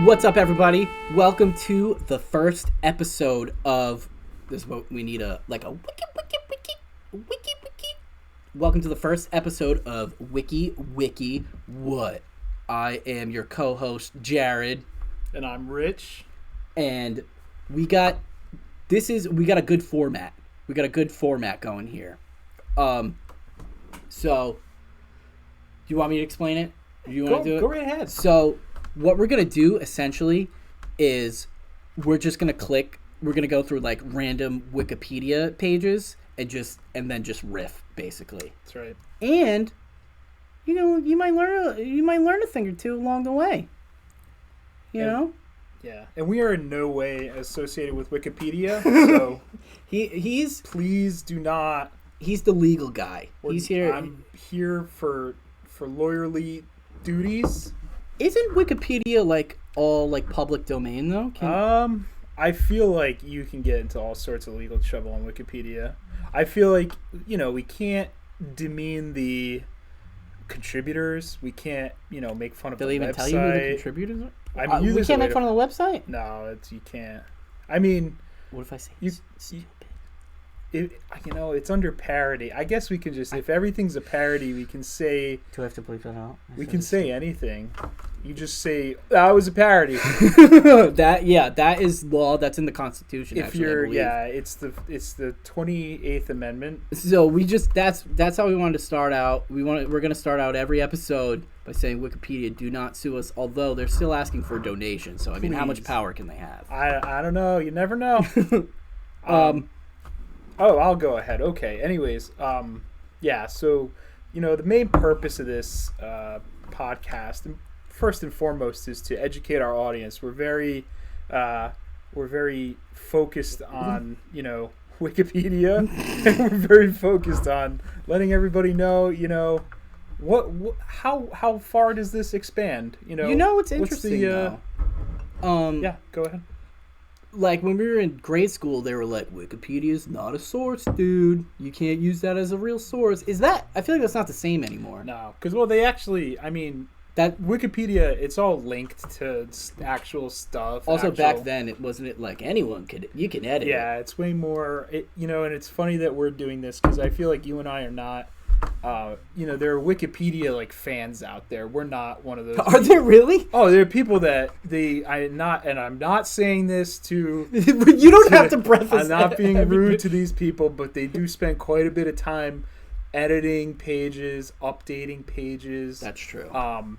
What's up, everybody? Welcome to the first episode of this. Is what we need a wiki. Welcome to the first episode of Wiki Wiki. What? I am your co-host Jared, and I'm Rich, and we got a good format. We got a good format going here. So, do you want me to explain it? Do you want to do it? Go right ahead. So, what we're going to do, essentially, is we're going to go through, like, random Wikipedia pages and then just riff, basically. That's right. And, you might learn a thing or two along the way. You know? Yeah. And we are in no way associated with Wikipedia, so he's please do not. He's the legal guy. He's here. I'm here for lawyerly duties. Isn't Wikipedia all public domain though? I feel like you can get into all sorts of legal trouble on Wikipedia. I feel like we can't demean the contributors. We can't make fun of the website. They'll even tell you who the contributors are. I mean, we can't make fun of the website. No, you can't. I mean, what if I say stupid? It's under parody. I guess we can just, if everything's a parody, we can say. Do I have to bleep that out? We can say anything. You just say that was a parody. that is law. That's in the Constitution. It's the 28th Amendment. So that's how we wanted to start out. We're going to start out every episode by saying Wikipedia, do not sue us. Although they're still asking for donations. So I mean, how much power can they have? I don't know. You never know. I'll go ahead. Okay. Anyways, so, the main purpose of this podcast, first and foremost, is to educate our audience. We're very focused on, Wikipedia, and we're very focused on letting everybody know, how far does this expand? What's interesting, though? Yeah, go ahead. Like, when we were in grade school, they were like, Wikipedia's not a source, dude. You can't use that as a real source. I feel like that's not the same anymore. No, because, they actually, that Wikipedia, it's all linked to actual stuff. Also, back then, wasn't it like anyone you can edit it. Yeah, it's way more, and it's funny that we're doing this, because I feel like you and I are not, there are Wikipedia fans out there. We're not one of those. Are there really? Oh, there are people that I'm not saying this to. You don't have to preface. I'm not being rude to these people, but they do spend quite a bit of time editing pages, updating pages. That's true. I'm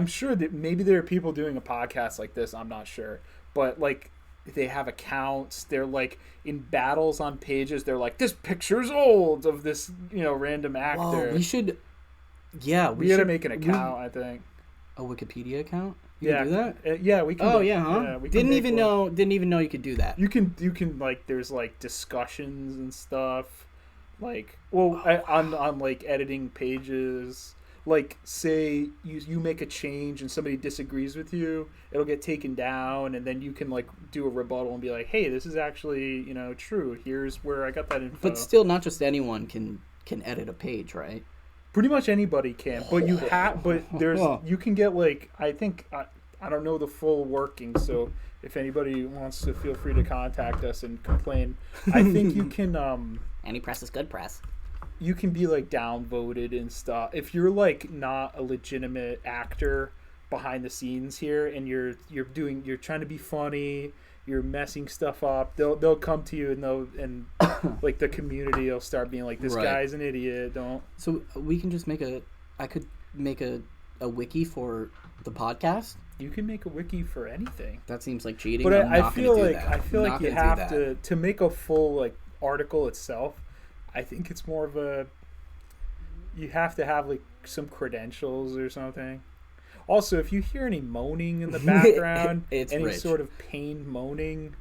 sure that maybe there are people doing a podcast like this. I'm not sure, but they have accounts. They're in battles on pages. They're like, this picture's old of this, random actor. Whoa, we should. Yeah, we gotta make an account. I think a Wikipedia account. You can do that? Yeah, we can. Oh yeah, huh? Yeah, didn't even know you could do that. You can there's discussions and stuff. On editing pages. Say you make a change and somebody disagrees with you, it'll get taken down, and then you can do a rebuttal and be like, hey, this is actually true. Here's where I got that info. But still, not just anyone can edit a page, right? Pretty much anybody can, but you can get I don't know the full working, so if anybody wants to, feel free to contact us and complain. I think you can any press is good press. You can be downvoted and stuff if you're not a legitimate actor behind the scenes here, and you're trying to be funny, you're messing stuff up. They'll come to you and the community will start being like, this guy's an idiot. Don't. So we can just I could make a wiki for the podcast. You can make a wiki for anything. That seems like cheating. But I feel like you have to make a full article itself. I think it's more of you have to have some credentials or something. Also, if you hear any moaning in the background, any Rich. Sort of pain moaning,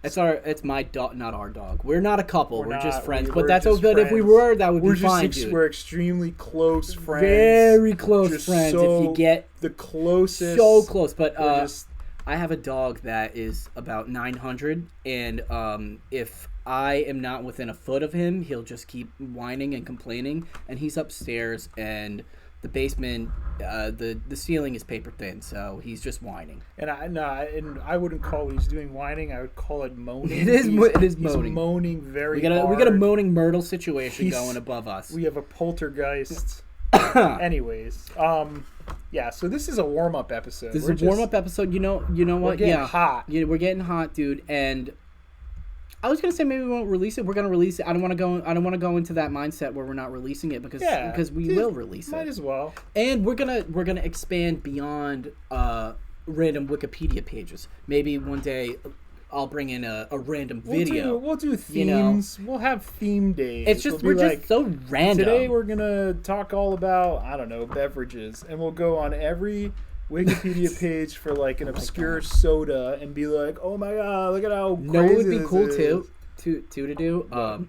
it's my dog, not our dog. We're not a couple. We're just friends. But that's just good. If we were, that would be fine. We're extremely close friends. Very close friends. If you get the closest, so close. But I have a dog that is about 900, and if I am not within a foot of him, he'll just keep whining and complaining, and he's upstairs, and the basement, the ceiling is paper thin, so he's just whining. And I wouldn't call what he's doing whining. I would call it moaning. It is moaning. He's moaning very We hard. got a moaning Myrtle situation going above us. We have a poltergeist. Anyways, yeah. So this is a warm up episode. This is a warm up episode. You know what? We're getting hot. Yeah, we're getting hot, dude. And I was gonna say maybe we won't release it. We're gonna release it. I don't want to go into that mindset where we're not releasing it because we will release it. Might as well. And we're gonna expand beyond random Wikipedia pages. Maybe one day I'll bring in a random video. We'll do themes. We'll have theme days. It's just we're just so random. Today we're gonna talk all about beverages, and we'll go on every Wikipedia page for like an obscure soda and be like, oh my god, look at how crazy it would be this cool is. to do.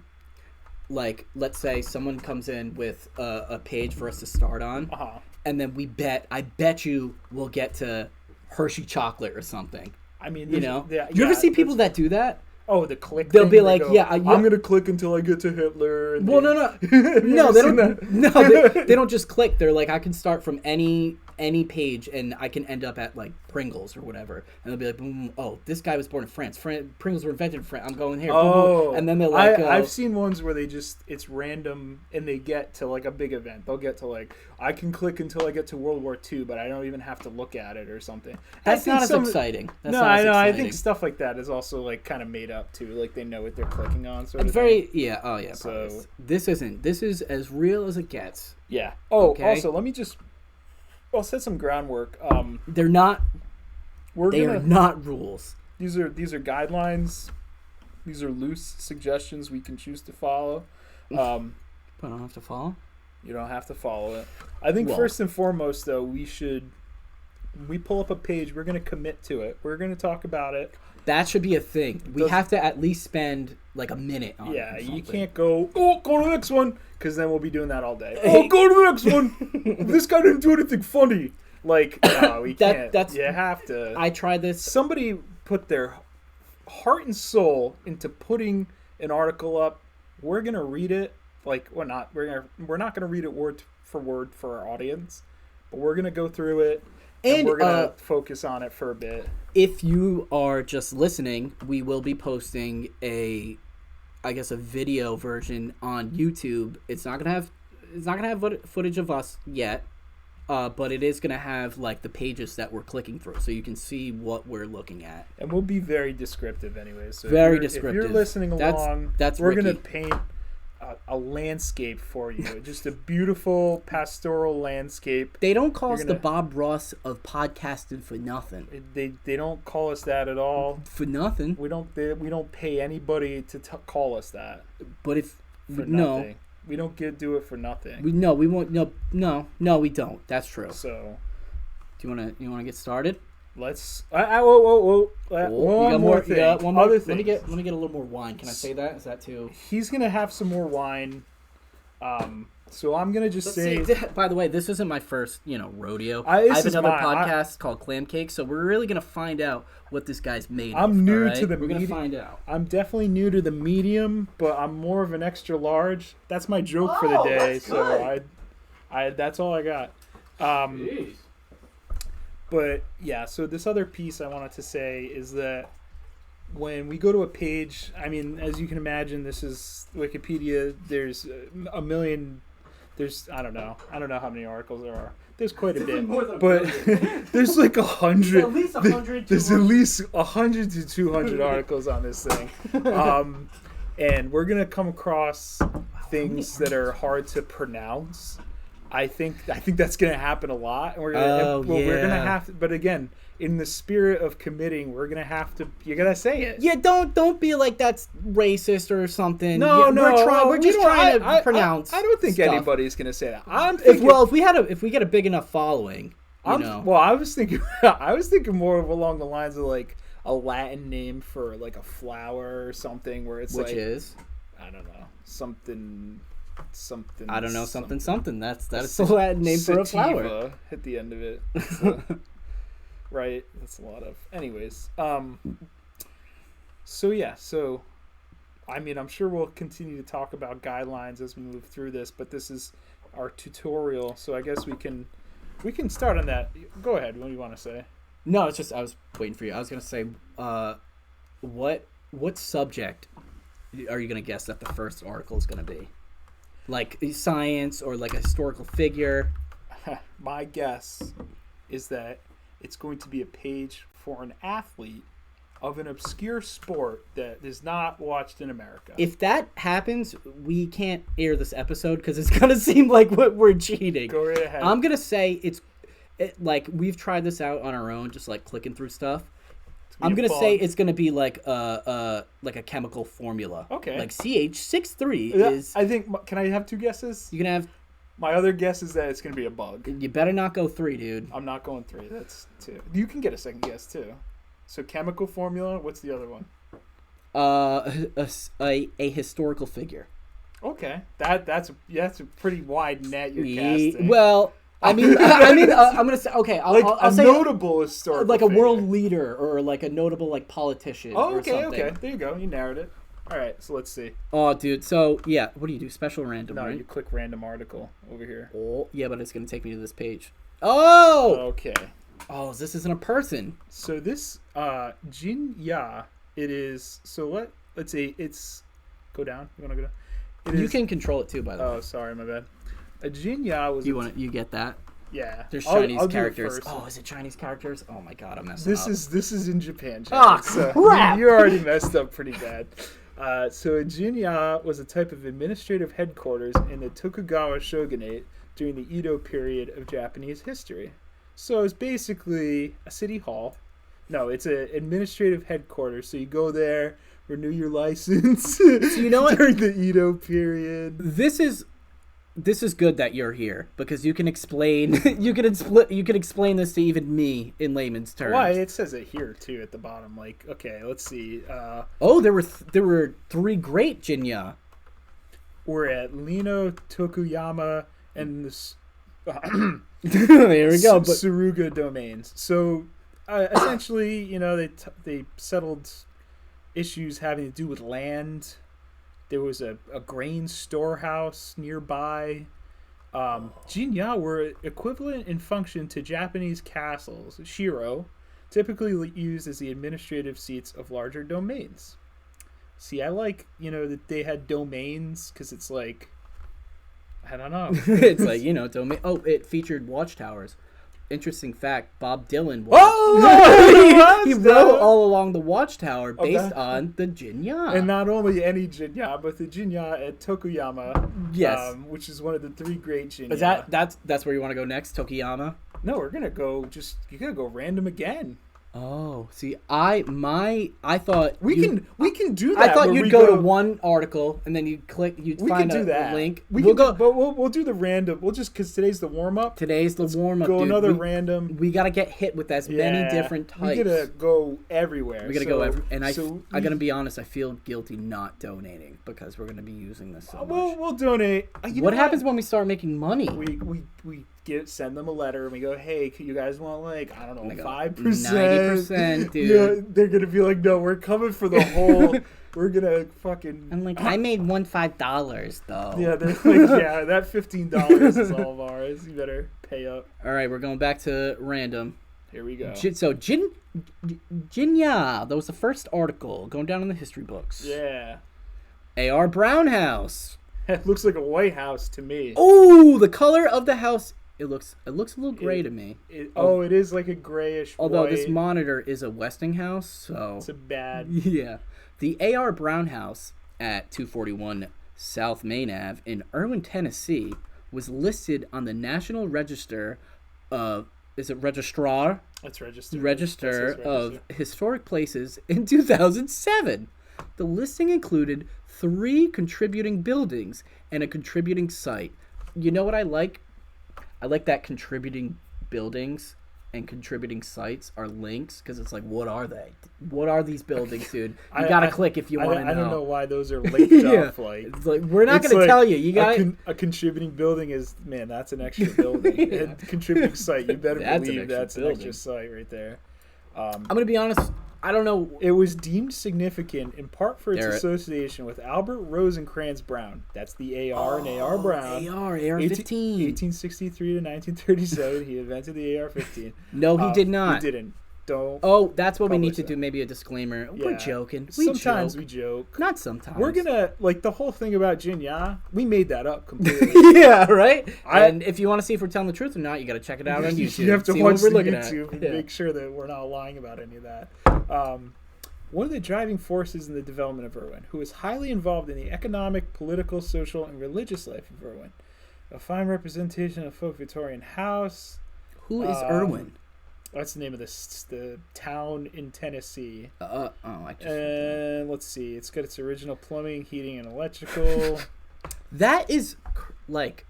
Like let's say someone comes in with a page for us to start on, and then I bet you we'll get to Hershey chocolate or something. I mean, you ever see people that do that? Oh, the click. They'll be like, I'm gonna click until I get to Hitler. Well, no, they don't. No, they don't just click. They're like, I can start from any page and I can end up at like Pringles or whatever, and they'll be like, boom, oh, this guy was born in France. Pringles were invented in France. I'm going here. Oh, boom. And then they're like, I've seen ones where it's random and they get to like a big event. They'll get to like, I can click until I get to World War II, but I don't even have to look at it or something. That's not as exciting. I think stuff like that is also like kind of made up too. Like they know what they're clicking on. Sort it's of very thing. Yeah. Oh yeah. So this is as real as it gets. Yeah. Oh, okay. Also let me just. I'll set some groundwork. They're not. They are not rules. These are guidelines. These are loose suggestions we can choose to follow. But I don't have to follow. You don't have to follow it. I think first and foremost, though, we pull up a page. We're going to commit to it. We're going to talk about it. That should be a thing. We have to at least spend like a minute on it. Yeah, you can't go to the next one, because then we'll be doing that all day. Go to the next one. This guy didn't do anything funny. Like, no, we can't. You have to. I tried this. Somebody put their heart and soul into putting an article up. We're going to read it. Like, we're not going to read it word for word for our audience, but we're going to go through it. And we're going to focus on it for a bit. If you are just listening, we will be posting a video version on YouTube. It's not gonna have footage of us yet, but it is gonna have like the pages that we're clicking through, so you can see what we're looking at. And we'll be very descriptive anyway. So descriptive. If you're listening along, we're Ricky. Gonna paint a landscape for you, just a beautiful pastoral landscape. They don't call us the Bob Ross of podcasting for nothing. They don't call us that at all for nothing. We don't pay anybody to call us that. But if nothing. We don't do it for nothing. We won't. No, we don't. That's true. So, do you wanna get started? Let's. Whoa! One more thing. One more thing. Let me get a little more wine. Can I say that? Is that too? He's gonna have some more wine. So I'm gonna just say. By the way, this isn't my first, rodeo. I have another podcast called Clam Cake, so we're really gonna find out what this guy's made. I'm new to the. We're gonna find out. I'm definitely new to the medium, but I'm more of an extra large. That's my joke for the day. So I that's all I got. Jeez. But yeah, so this other piece I wanted to say is that when we go to a page, I mean, as you can imagine, this is Wikipedia. There's a million. I don't know how many articles there are. There's quite a bit, but there's like 100. At least 100. There's at least 100 to 200 articles on this thing, and we're gonna come across things that are hard to pronounce. I think that's gonna happen a lot, and we're gonna have to. But again, in the spirit of committing, we're gonna have to. You gotta say it. Yeah, don't be like that's racist or something. No, we're just trying to pronounce. I don't think stuff. Anybody's gonna say that. If we get a big enough following, Well, I was thinking more of along the lines of like a Latin name for like a flower or something, where it's which is I don't know something. I don't know something. That's the Latin name for a flower. At the end of it, right? That's a lot of. Anyways, so I mean, I'm sure we'll continue to talk about guidelines as we move through this, but this is our tutorial. So I guess we can start on that. Go ahead. What do you want to say? No, it's just I was waiting for you. I was gonna say, what subject are you gonna guess that the first article is gonna be? Like science or like a historical figure? My guess is that it's going to be a page for an athlete of an obscure sport that is not watched in America. If that happens, we can't air this episode because it's gonna seem like we're cheating. Go right ahead. I'm gonna say like we've tried this out on our own, just like clicking through stuff. I'm gonna say it's gonna be like a chemical formula. Okay. Like CH63 is. I think. Can I have two guesses? You can have. My other guess is that it's gonna be a bug. You better not go 3, dude. I'm not going 3. That's 2. You can get a second guess too. So chemical formula. What's the other one? A historical figure. Okay. That's a pretty wide net you're casting. Well. I'm gonna say okay. I'll say notable historical, like a figure. world leader or like a notable like politician. Oh, okay, okay. There you go. You narrowed it. All right, so let's see. Oh, dude. So yeah, what do you do? Special random? No, right? you click random article over here. Oh, yeah, but it's gonna take me to this page. Oh. Okay. Oh, this isn't a person. So this Jin Ya, it is. So let's see. It's go down. You want to go down? You can control it too, by the way. Oh, sorry, my bad. A Jinya was. You get that? Yeah. There's Chinese I'll characters. Oh, is it Chinese characters? Oh my god, I'm messing up. This is in Japan. Oh, so crap! You already messed up pretty bad. So a Jinya was a type of administrative headquarters in the Tokugawa shogunate during the Edo period of Japanese history. So it's basically a city hall. No, it's an administrative headquarters. So you go there, renew your license. So you know what? During the Edo period. This is good that you're here because you can explain you can explain this to even me in layman's terms. Why? It says it here too at the bottom. Like, okay, let's see. There were 3 great Jinya. We're at Lino, Tokuyama, and this. There we go. But Suruga domains. So essentially, they settled issues having to do with land. There was a grain storehouse nearby. Jinya were equivalent in function to Japanese castles, shiro, typically used as the administrative seats of larger domains. See, I like, that they had domains because it's like, I don't know. It's like, domain. Oh, it featured watchtowers. Interesting fact, Bob Dylan he wrote all along the watchtower based on the Jinya. And not only any Jinya, but the Jinya at Tokuyama. Yes. Which is one of the 3 great Jinya. Is that's where you want to go next, Tokuyama? No, we're gonna go you gotta go random again. Oh, see, I thought we can do that. I thought you'd go to one article and then you'd find a link. We'll do the random. We'll just because today's the warm up. Today's the warm up. Go another random. We gotta get hit with as many different types. We gotta go everywhere. We gotta go everywhere. And I gotta be honest. I feel guilty not donating because we're gonna be using this so much. We'll donate. What happens when we start making money? We send them a letter and we go, hey, you guys want 5%, 90%, dude. Yeah, they're gonna be like, no, we're coming for the whole. We're gonna fucking. I'm like, I made $5 though. Yeah, they're like, yeah, that $15 is all of ours. You better pay up. All right, we're going back to random. Here we go. So Jinya, that was the first article going down in the history books. Yeah. A.R. Brown House. It looks like a White House to me. Oh, the color of the house. It looks a little gray to me. It is like a grayish although white. This monitor is a Westinghouse, so it's a bad. Yeah. The A.R. Brown House at 241 South Main Ave in Irwin, Tennessee was listed on the National Register of Registrar? That's registered. Register of Historic Places in 2007. The listing included 3 contributing buildings and a contributing site. You know what I like? I like that contributing buildings and contributing sites are links because it's like, what are they? What are these buildings, dude? You gotta click if you want to know. I don't know why those are linked up. It's like we're not gonna tell you. You got a contributing building is that's an extra building. And contributing site, you better believe that's an extra site right there. I'm gonna be honest. I don't know. It was deemed significant in part for its There it- association with Albert Rosencrantz Brown. That's the AR and AR Brown. AR-15. 1863 to 1937, he invented the AR-15. No, he did not. He didn't. Don't. Oh, that's what we need publish to that. do. Maybe a disclaimer. Yeah. We're joking. Sometimes joke. we joke. Not sometimes. We're gonna like the whole thing about Jinya. We made that up completely. yeah, right. And if you want to see if we're telling the truth or not, you got to check it out on YouTube. You have to see watch what we're the looking YouTube at. and Yeah. make sure that we're not lying about any of that. One of the driving forces in the development of Irwin, who was highly involved in the economic, political, social, and religious life of Irwin. A fine representation of folk Victorian house. Who is Irwin? That's the name of the town in Tennessee. I just. And let's see. It's got its original plumbing, heating, and electrical. That is like.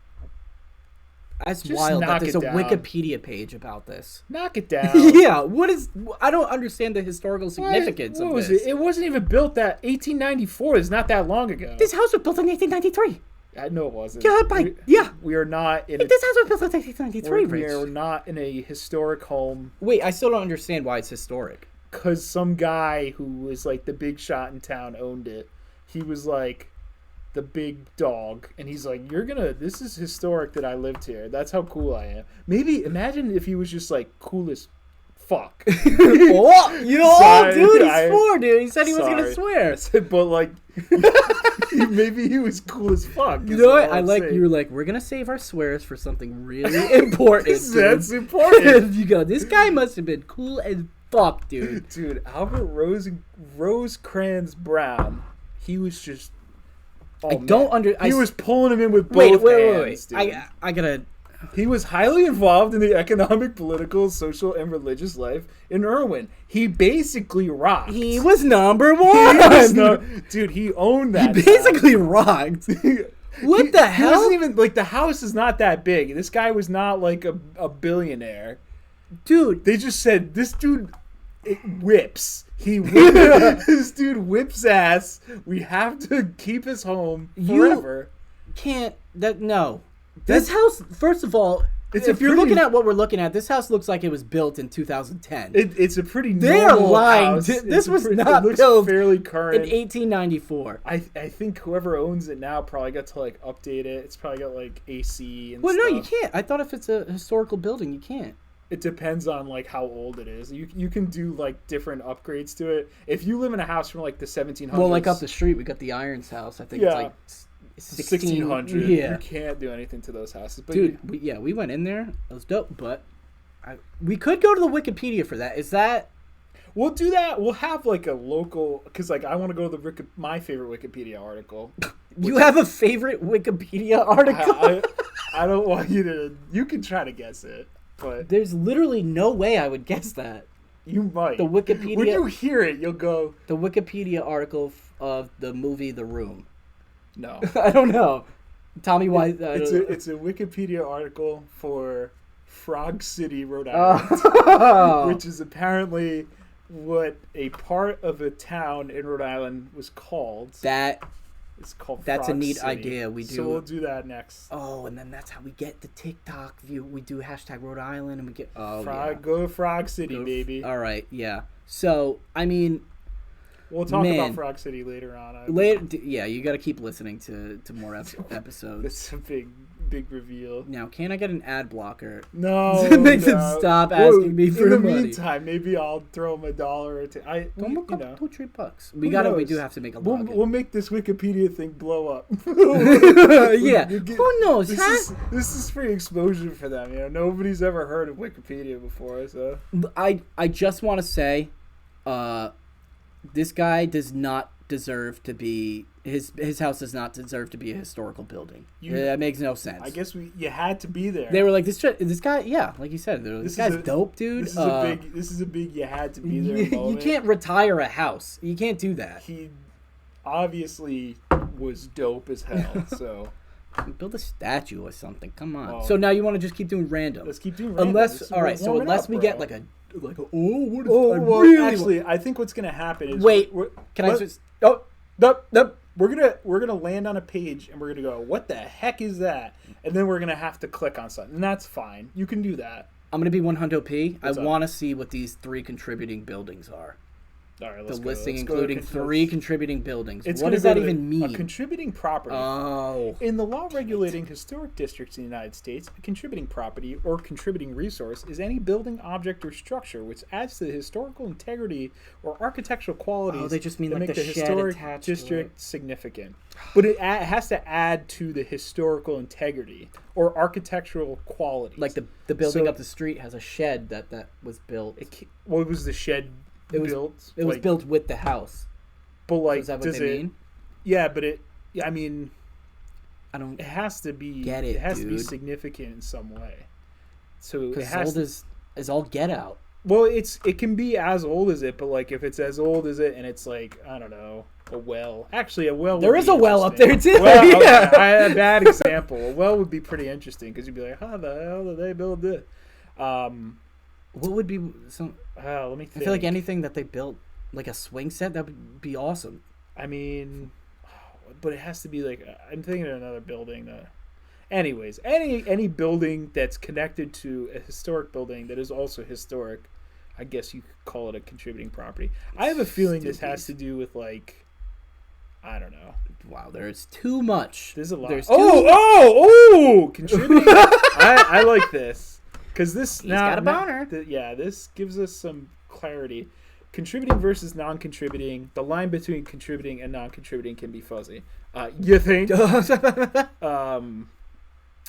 That's Just wild that knock there's it a down. Wikipedia page about this. Knock it down. Yeah, what is... I don't understand the historical significance What of was this. it? It wasn't even built that 1894. It's not that long ago. This house was built in 1893. No, it wasn't. Yeah. We are not in a... This house was built in 1893, We Rich. are not in a historic home Wait, I still don't understand why it's historic. because some guy who was like the big shot in town owned it. He was like the big dog, and he's like, this is historic that I lived here. That's how cool I am. Maybe imagine if he was just like cool as fuck. Dude, he's I- swore, dude. He said he was going to Sorry. swear. But like, maybe he was cool as fuck. You know what? You were like, we're going to save our swears for something really important, dude. That's important. You go, this guy must have been cool as fuck, dude. Dude, Albert Rosecrans Brown, he was just... I don't under... He was pulling him in with both hands, dude. I gotta... He was highly involved in the economic, political, social, and religious life in Irwin. He basically rocked. He was number one! Dude, he owned that. He basically rocked. What the hell? He wasn't even... Like, the house is not that big. This guy was not, like, a billionaire. Dude. They just said, this dude... It whips. This dude whips ass. We have to keep his home forever. Can't no. This house, first of all, if you're looking at what we're looking at, this house looks like it was built in 2010. It's a pretty They're normal lying. house. This was it not looks built fairly in current. 1894. I think whoever owns it now probably got to like update it. It's probably got like AC and Well, stuff. no, you can't. I thought if it's a historical building, you can't. It depends on like how old it is. You can do like different upgrades to it. If you live in a house from like the 1700s, Well, like up the street, we got the Irons house. I think it's like 1600. Yeah. You can't do anything to those houses. But Dude, we went in there. It was dope, but we could go to the Wikipedia for that. Is that... We'll do that. We'll have like a local, because like I want to go to my favorite Wikipedia article. You have a favorite Wikipedia article? I don't want you to. You can try to guess it, but There's literally no way I would guess that. you might. The Wikipedia... When you hear it, you'll go, The Wikipedia article of the movie The Room. no. I don't know. Tell me why. It's a Wikipedia article for Frog City, Rhode Island, which is apparently what a part of a town in Rhode Island was called. It's called That's Frog a neat City. idea. We do. So we'll do that next. Oh, and then that's how we get the TikTok view. We do hashtag Rhode Island, and we get Go to Frog City, baby. All right, yeah. So I mean, We'll talk about Frog City later on. Yeah, you got to keep listening to more episodes. It's a big reveal. Now, can I get an ad blocker? No, To make them stop asking me for in the money. meantime, maybe I'll throw them $1 or two. $2-3. We do have to make a login. We'll make this Wikipedia thing blow up. Yeah, who knows? This is free exposure for them. You know, nobody's ever heard of Wikipedia before. So I just want to say, this guy does not deserve to be his house does not deserve to be a historical building. That makes no sense. I guess you had to be there. They were like this guy, yeah, like you said, this guy's dope, dude. This is a big you had to be there moment. You can't retire a house. You can't do that. He obviously was dope as hell. So build a statue or something. Come on. Oh. So now you want to just keep doing random? Let's keep doing random. Unless we get like I think what's gonna happen is we're gonna land on a page and we're gonna go, what the heck is that? And then we're gonna have to click on something, and that's fine. You can do that. I'm gonna be 100p. I What's up? want to see what these 3 contributing buildings are. All right, The let's go. listing Let's go. including 3 contributing buildings. It's What gonna does go that to even mean? A contributing property. Oh. In the law regulating historic districts in the United States, a contributing property or contributing resource is any building, object, or structure which adds to the historical integrity or architectural qualities they just mean that like make the the shed historic attached to it. district significant. But it has to add to the historical integrity or architectural qualities. Like the building So- up the street has a shed that was built. What was the shed built? It was Like, built with the house. But So like, is that what does they it? mean? Yeah, but it. Yeah, I mean, I don't it has to be. Get it, It has to be dude. significant in some way. So it because has. old is all get out. Well, it can be as old as it, but like if it's as old as it and it's like I don't know a well. Actually, a well. There would is be a well up interesting. there too. Well, Yeah. okay, I had a bad example. A well would be pretty interesting because you'd be like, how the hell did they build this? What would be some? Let me think. I feel like anything that they built, like a swing set, that would be awesome. I mean, but it has to be like I'm thinking of another building. Anyways, any building that's connected to a historic building that is also historic, I guess you could call it a contributing property. I have a feeling this has to do with like, I don't know. Wow, there's too much. There's a lot. There's Contributing. I like this because this He's got a boner. This gives us some clarity. Contributing versus non-contributing. The line between contributing and non-contributing can be fuzzy. You think?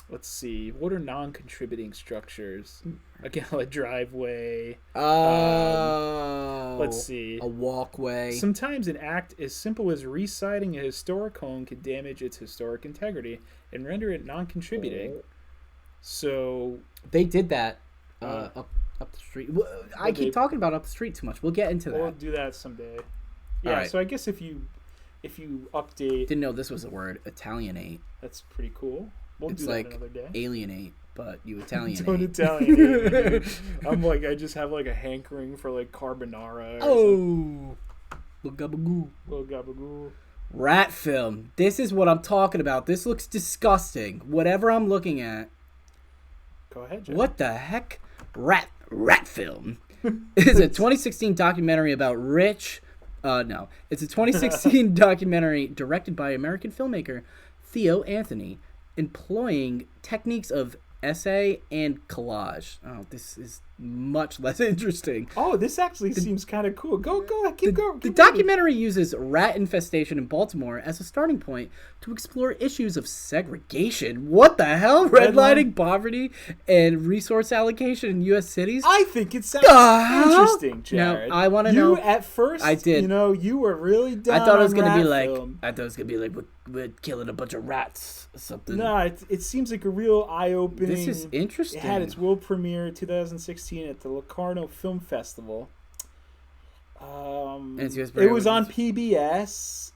Let's see. What are non-contributing structures? Again, like driveway. Let's see. A walkway. Sometimes an act as simple as reciting a historic home can damage its historic integrity and render it non-contributing. So they did that up the street. I keep talking about up the street too much. We'll get into that. we'll do that someday. Yeah. Alright. So I guess if you update, Didn't know this was a word. Italianate. that's pretty cool. We'll It's do that like another day. alienate, but you Italianate. Don't Italian. I'm like, I just have like a hankering for like carbonara. Or Gabagoo. little gabagoo. Rat film. This is what I'm talking about. This looks disgusting. Whatever I'm looking at. Go ahead, Jeff. What the heck? Rat film. It's a 2016 documentary about Rich. No. It's a 2016 documentary directed by American filmmaker Theo Anthony, employing techniques of essay and collage. Oh, this is much less interesting. Oh, this actually seems kind of cool. Go, keep going. The documentary uses rat infestation in Baltimore as a starting point to explore issues of segregation. What the hell? Redlining, poverty, and resource allocation in U.S. cities? I think it sounds interesting, Jared. No, I want to know. At first, I did. You were really down I thought it was on gonna be rat like. film. I thought it was gonna be like we're killing a bunch of rats or something. No, it seems like a real eye-opening. This is interesting. It had its world premiere in 2016 at the Locarno Film Festival. It was on PBS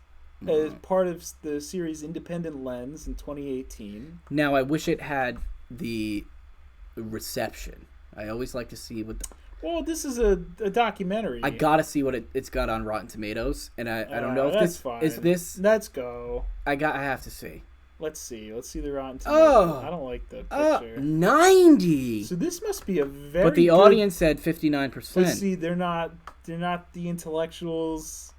as part of the series Independent Lens in 2018. Now, I wish it had the reception. I always like to see what. Well, this is a documentary. I gotta see what it's got on Rotten Tomatoes, and I don't know if that's this fine. is this. Let's go. I have to see. Let's see the Rotten Tomatoes. Oh. I don't like the picture. 90. So this must be a very. But the good- audience said 59%. But see, they're not the intellectuals.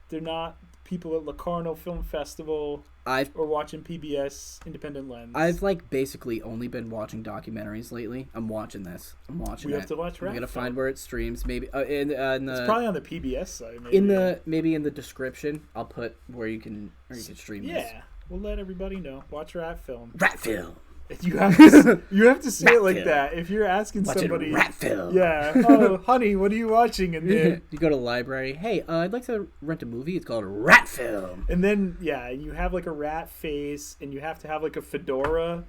They're not people at Locarno Film Festival. Or watching PBS Independent Lens. I've basically only been watching documentaries lately. I'm watching this. I'm watching We it. have to watch I'm Rat gonna Film. find where it streams. Maybe in It's the probably on the PBS site. Maybe. maybe in the description I'll put where you can stream this. Yeah, we'll let everybody know. Watch Rat Film. Rat film. You have to say Rat it like film. that. If you're asking Watching somebody, rat film. yeah. Oh, honey, what are you watching? And then You go to the library. Hey, I'd like to rent a movie. It's called Rat Film. and then you have like a rat face, and you have to have like a fedora.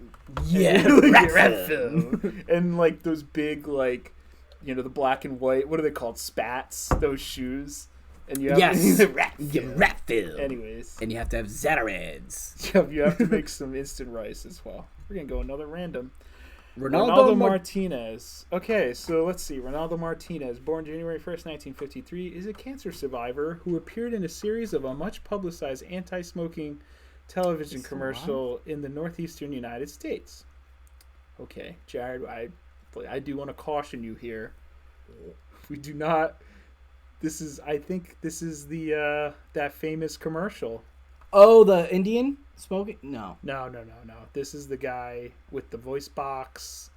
Yeah, and, like, rat film. and like those big the black and white. What are they called? Spats. Those shoes. And you have rat film. Anyways, And you have to have Zatarads. you have to make some instant rice as well. We're gonna go another random. Ronaldo Martinez. Okay, so let's see. Ronaldo Martinez, born January 1st, 1953, is a cancer survivor who appeared in a series of a much-publicized anti-smoking television commercial in the northeastern United States. Okay, Jared, I do want to caution you here. We do not... I think this is the that famous commercial. Oh, the Indian smoking? No. No. This is the guy with the voice box.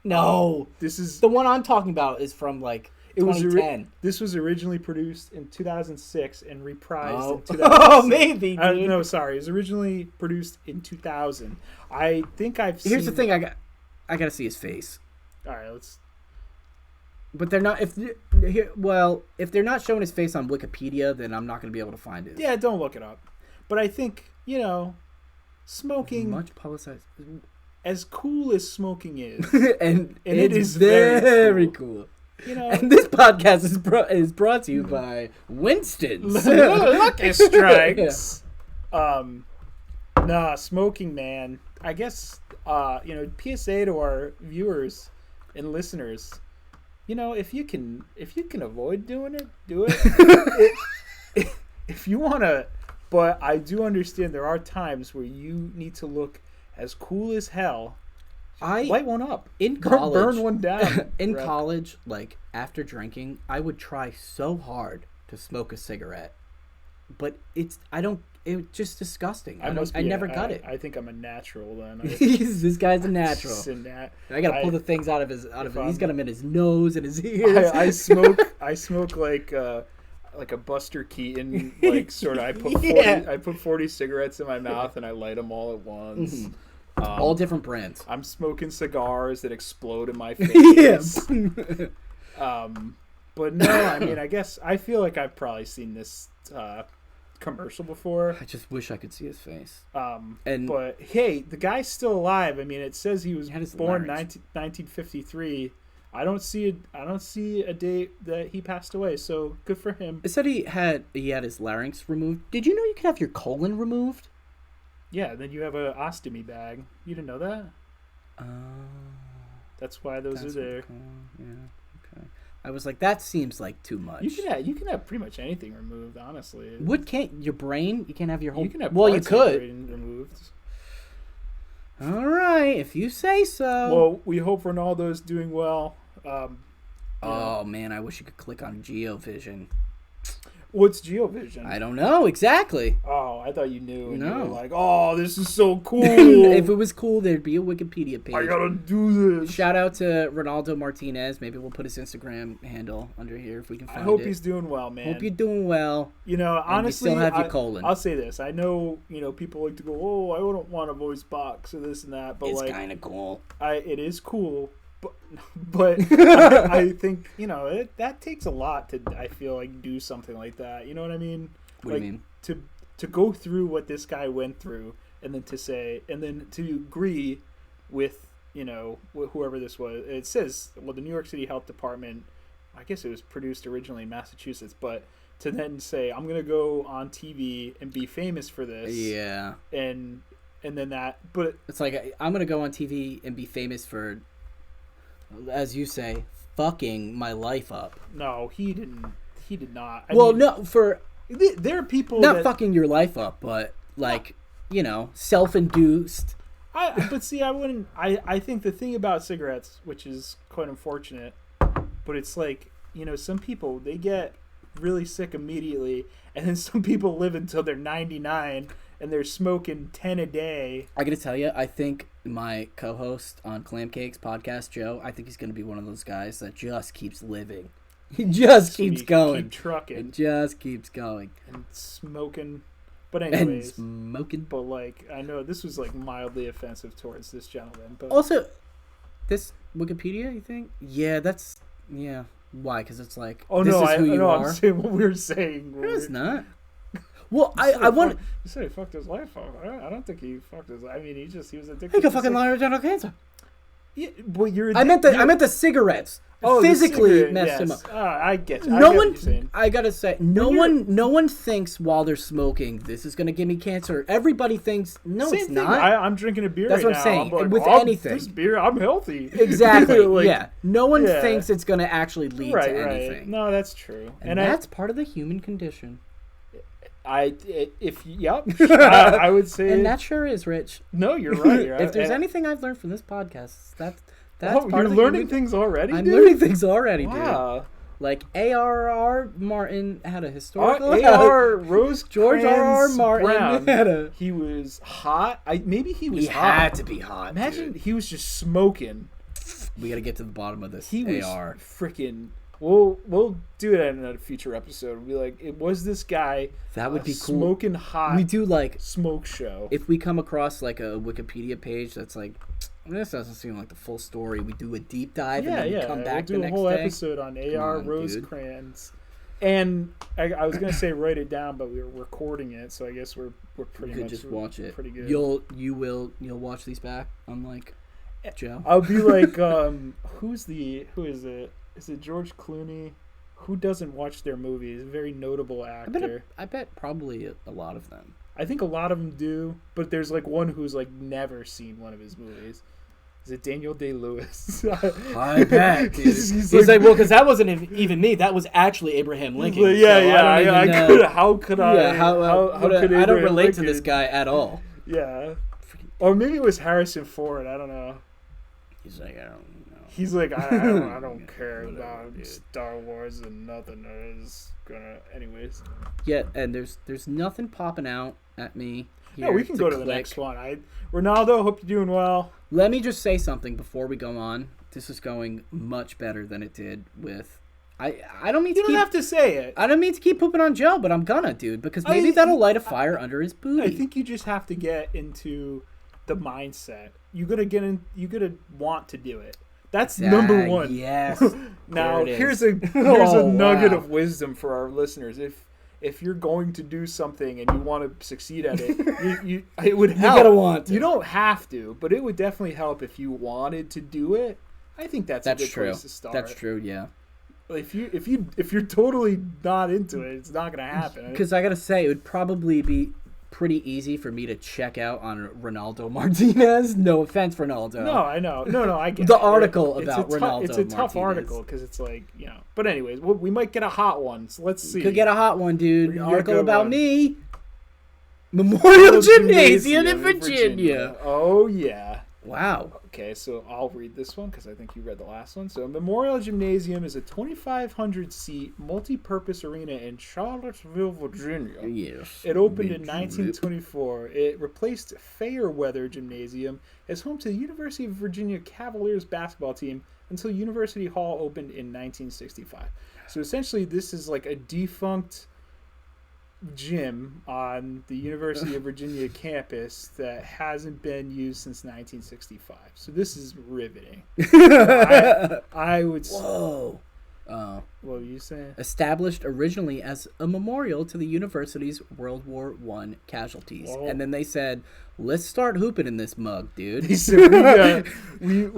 No. This is the one I'm talking about is from like 2010. This was originally produced in 2006 and reprised in 2006. Oh, maybe, dude. No, sorry. It was originally produced in 2000. I think I've seen... Here's the thing. I got to see his face. All right, let's... But they're not... If they're not showing his face on Wikipedia, then I'm not going to be able to find it. Yeah, don't look it up. But I think, smoking... Much publicized... As cool as smoking is. and it is very cool. And this podcast is brought to you by Winston's. Lucky Strikes. Nah, smoking, man. I guess, PSA to our viewers and listeners. If you can avoid doing it, do it. If you want to, but I do understand there are times where you need to look as cool as hell. Light one up. In college, burn one down. In college, like after drinking, I would try so hard to smoke a cigarette, but it's just disgusting. I never got it. I think I'm a natural then. This guy's a natural. I gotta pull the things out of his. He's got them in his nose and his ears. I smoke like a Buster Keaton, like sort of. I put 40 cigarettes in my mouth and I light them all at once. Mm-hmm. All different brands. I'm smoking cigars that explode in my face. But no, I mean, I feel like I've probably seen this commercial before. I just wish I could see his face. But hey, the guy's still alive. I mean, it says he was born 1953. I don't see a date that he passed away. So good for him. It said he had his larynx removed. Did you know you could have your colon removed? Yeah, then you have an ostomy bag. You didn't know that? That's why those are there. Yeah, okay. I was like, that seems like too much. You can have pretty much anything removed, honestly. Your brain? You can't have your whole... You can have you could. brain removed. All right, if you say so. Well, we hope Ronaldo's doing well. Man, I wish you could click on GeoVision. What's GeoVision? I don't know exactly. Oh, I thought you knew. No. You were like, oh, this is so cool. If it was cool, there'd be a Wikipedia page. I gotta do this. Shout out to Ronaldo Martinez. Maybe we'll put his Instagram handle under here if we can find it. I hope he's doing well, man. Hope you're doing well. Honestly, you still have your colon. I'll say this. I know, people like to go, oh, I wouldn't want a voice box or this and that. But it's kind of cool. It is cool. But I think that takes a lot to, I feel like, do something like that. You know what I mean? What do you mean? To go through what this guy went through, and then to agree with whoever this was. It says, well, the New York City Health Department. I guess it was produced originally in Massachusetts, but to then say, I'm gonna go on TV and be famous for this. Yeah. And then that, but it's like, I'm gonna go on TV and be famous for, as you say, fucking my life up. No, he didn't. He did not. There are people not fucking your life up, but self-induced. But see, I wouldn't. I think the thing about cigarettes, which is quite unfortunate, but it's like some people, they get really sick immediately, and then some people live until they're 99 and they're smoking 10 a day. I gotta tell you, I think my co-host on Clam Cakes podcast, Joe, I think he's gonna be one of those guys that just keeps living. He just keeps going. Keep trucking. It just keeps going. And smoking. But anyways. But I know this was mildly offensive towards this gentleman. But also, this Wikipedia, you think? Yeah, yeah. Why? Because it's like, oh, this no, is who you are. I'm saying what we were saying. No, it's not. Well, I want. You said he fucked his life up. I don't think he fucked his life. I mean, he was addicted. He could fucking lie to general cancer. Yeah, but I meant the cigarettes. Physically messed him up. I get you. I gotta say, no one thinks while they're smoking, this is gonna give me cancer. Everybody thinks, no, Same it's thing. not. I'm drinking a beer. That's right what I'm saying. Now. With anything, this beer, I'm healthy. Exactly. Yeah. No one thinks it's gonna actually lead to anything. Right. No, that's true. And that's part of the human condition. I would say, and that sure is, Rich. No, you're right. If there's anything I've learned from this podcast, that's you're learning things already. I'm learning things already, dude. Wow. Like A.R.R. Martin had a historical. A.R. Rose George R.R. Martin Brown. had a. He was hot. Maybe he was He hot. had to be hot. Imagine dude. he was just smoking. We gotta get to the bottom of this. He was AR. freaking. We'll do it in a future episode. We'll be like, it was this guy. That would be cool. Smoking hot. We do like smoke show. If we come across like a Wikipedia page that's like, this doesn't seem like the full story. We do a deep dive and then come back the next day. We'll do a whole episode on A.R. Rosecrans. And I was gonna say write it down, but we were recording it, so I guess we're pretty much just watch it. Pretty good. You'll watch these back, unlike Joe. I'll be like, who is it? Is it George Clooney? Who doesn't watch their movies? A very notable actor. I bet probably a lot of them. I think a lot of them do, but there's like one who's like never seen one of his movies. Is it Daniel Day-Lewis? I bet. He's like, well, because that wasn't even me. That was actually Abraham Lincoln. Like, yeah, so how could I? Yeah, how could I don't relate Lincoln? to this guy at all. Yeah, or maybe it was Harrison Ford. I don't know. He's like, I don't know. He's like, I don't care about Star Wars and nothing is gonna. Anyways. Yeah, and there's nothing popping out at me. No, we can go to the next one. Ronaldo, hope you're doing well. Let me just say something before we go on. This is going much better than it did with. I don't mean to. You don't have to say it. I don't mean to keep pooping on Joe, but I'm gonna, dude, because maybe that'll light a fire under his booty. I think you just have to get into the mindset. You gotta want to do it. That's number one. Yes. Now here's a nugget of wisdom for our listeners. If you're going to do something and you want to succeed at it, it would help. You gotta want to. You don't have to, but it would definitely help if you wanted to do it. I think that's a good place to start. That's true. Yeah. If you're totally not into it, it's not gonna happen. Because I gotta say, it would probably be pretty easy for me to check out on Ronaldo Martinez. No offense, Ronaldo. No, I know. No, I get the it. article about Ronaldo. It's a tough article because it's like, But anyways, we might get a hot one. So let's see. Could get a hot one, dude. An article about me. Memorial Gymnasium in Virginia. Oh yeah. Wow. Okay, so I'll read this one because I think you read the last one. So Memorial Gymnasium is a 2,500-seat multi-purpose arena in Charlottesville, Virginia. Yes. It opened in 1924. It replaced Fairweather Gymnasium as home to the University of Virginia Cavaliers basketball team until University Hall opened in 1965. So essentially, this is like a defunct gym on the University of Virginia campus that hasn't been used since 1965. So this is riveting. I would. Whoa. What were you saying? Established originally as a memorial to the university's World War I casualties. Whoa. And then they said, let's start hooping in this mug, dude. They said,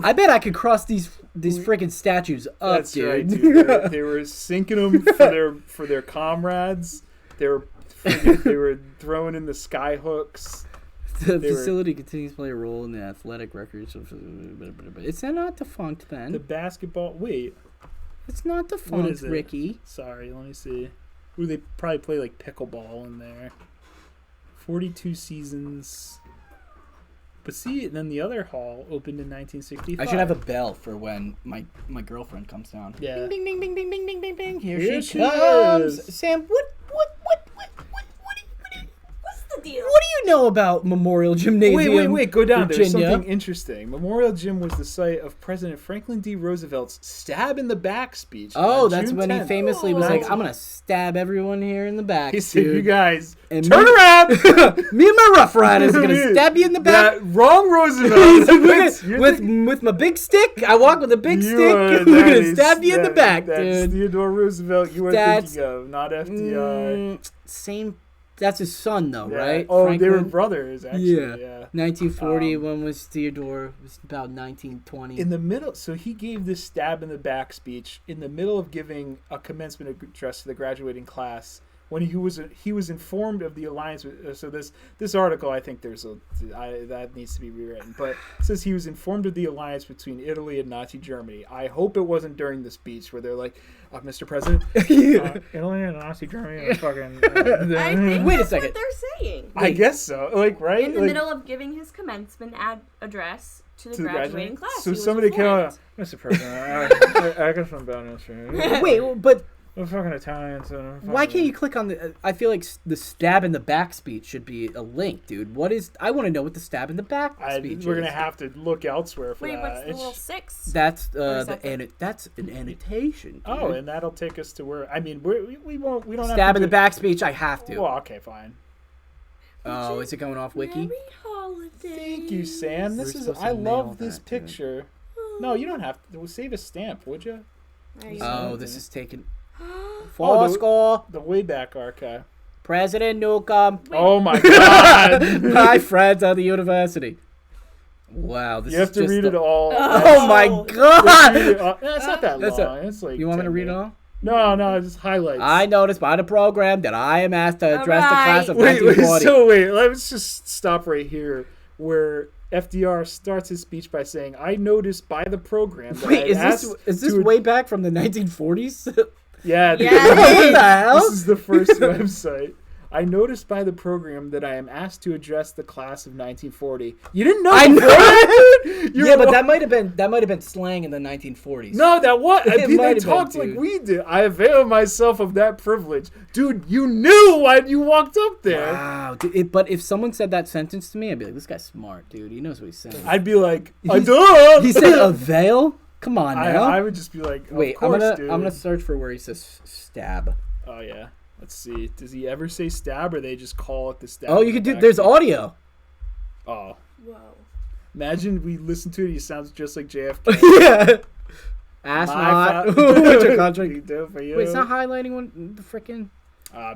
I bet I could cross these freaking statues up, that's dude. Right, dude. They were sinking them for their comrades. They were throwing in the sky hooks. The facility continues to play a role in the athletic records. It's not defunct, then. The basketball. Wait. It's not defunct, Ricky. Sorry, let me see. Ooh, they probably play like pickleball in there. 42 seasons. But see, then the other hall opened in 1965. I should have a bell for when my girlfriend comes down. Yeah. Ding, ding, ding, ding, ding, ding, ding, ding. Here she comes. Sam, what's the deal? What do you know about Memorial Gymnasium? Wait. Go down. Virginia? There's something interesting. Memorial Gym was the site of President Franklin D. Roosevelt's stab in the back speech. Oh, that's June when 10th. he famously was like, I'm going to stab everyone here in the back. He said, you guys, and turn around. Me and my Rough Riders are going to stab you in the back. Wrong Roosevelt. with my big stick. I walk with a big stick. We're going to stab you in the back, that's dude. Theodore Roosevelt you were thinking of, not FDR. Same. That's his son, though, yeah. right? Oh, Franklin? they were brothers, actually. Yeah. 1940, when was Theodore? It was about 1920. In the middle, so he gave this stab in the back speech in the middle of giving a commencement address to the graduating class when he was informed of the alliance with, so this article, I think that needs to be rewritten, but it says he was informed of the alliance between Italy and Nazi Germany. I hope it wasn't during the speech where they're like, Mr. President, Italy and Nazi Germany are fucking I think Wait a that's second. what they're saying. I guess so, like, right, In the like, middle of giving his commencement address to the graduating graduating class. So he was somebody came informed. out, Mr. President, I got some bad news for you. Wait, but We're fucking Italians. why can't you click on the? I feel like the stab in the back speech should be a link, dude. What is? I want to know what the stab in the back speech We're is. gonna have to look elsewhere for Wait, that. what's the little 6? That's Or is that's an annotation. Dude. Oh, and that'll take us to where. I mean, we don't have stab to in the do- back speech. I have to. Well, okay, fine. Oh, is it going off Wiki? Merry holidays. Thank you, Sam. We're This is. supposed to I nail love this that, dude. picture. No, you don't have to. We'll save a stamp, would you? There you Oh, go. this is taken. Oh, Four the- score. The Wayback Archive. President Newcomb. Oh my God! My friends at the university. Wow, this You have is to just read the- it all. Oh my Oh. God! It's not that That's long. It's like. You want me to 10 read it minutes. all? No, just highlights. I noticed by the program that I am asked to address the class of Wait, 1940. let's just stop right here where FDR starts his speech by saying, I noticed by the program that Wait, I is asked this to- way back from the 1940s? Yeah, dude. Yeah. What the hell? This is the first website. I noticed by the program that I am asked to address the class of 1940. You didn't know I before know. that, dude? You're Yeah, but wa- that might have been slang in the 1940s. No, that what? It They might have been, talked like dude. we did. I avail myself of that privilege. Dude, you knew when you walked up there. Wow, dude, but if someone said that sentence to me, I'd be like, "This guy's smart, dude. He knows what he's saying." I'd be like, He's- duh! He said avail. Come on now. I would just be like, of Wait, course, I'm dude. gonna search for where he says stab. Oh yeah. Let's see. Does he ever say stab, or they just call it the stab? Oh, in you the could do. back? There's audio. Oh, Whoa. imagine we listen to it. He sounds just like JFK. Yeah. Astronaut. What's your country? Do for you. Wait, it's not highlighting one. The freaking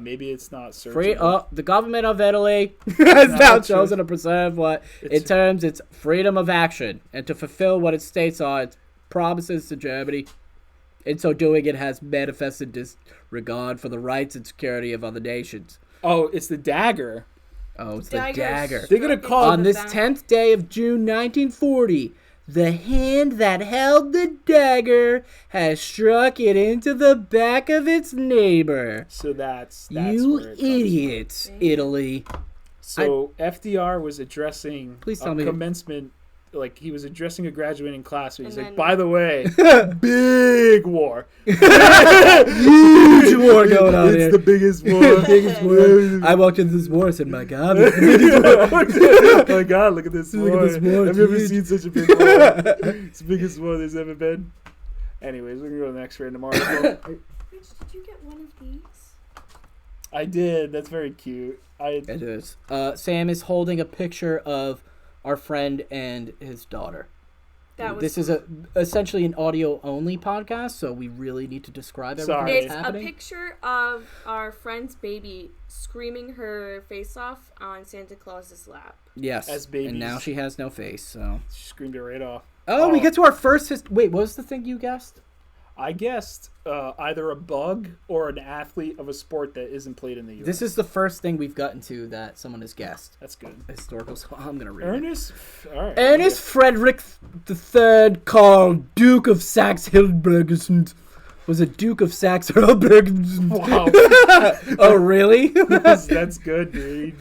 Maybe it's not searchable. free. The government of Italy has now it's chosen to preserve what It's- it terms its freedom of action and to fulfill what it states are its promises to Germany. In so doing, it has manifested disregard for the rights and security of other nations. Oh, it's the dagger. Oh, it's the dagger. They're gonna call On this 10th day of June 1940, the hand that held the dagger has struck it into the back of its neighbor. So that's You where it comes idiots, Italy. from. So FDR was addressing Please a tell me- commencement. Like he was addressing a graduating class, and he's And like, then- "By the way, big war, Huge war going on it's here. the biggest war, Biggest war. I walked into this war and said, my God. it's the biggest war." Oh my God, look at this Look war. at this war, I've never dude. seen such a big war. It's the biggest war there's ever been. Anyways, we're gonna go to the next random article. Rich, did you get one of these? I did. That's very cute. It is. Sam is holding a picture of our friend and his daughter. This is essentially an audio-only podcast, so we really need to describe everything Sorry. that's It's happening. a picture of our friend's baby screaming her face off on Santa Claus's lap. Yes, As babies. and now she has no face, so... She screamed it right off. Oh, we get to our first... Wait, what was the thing you guessed? I guessed either a bug or an athlete of a sport that isn't played in the U.S. This is the first thing we've gotten to that someone has guessed. That's good. Historical, so I'm going to read it. Ernest. All right. Ernest Frederick III, Karl, Duke of Saxe-Hildburghausen, was a Duke of Saxe-Hildburghausen. Wow. Oh, really? That's good, dude.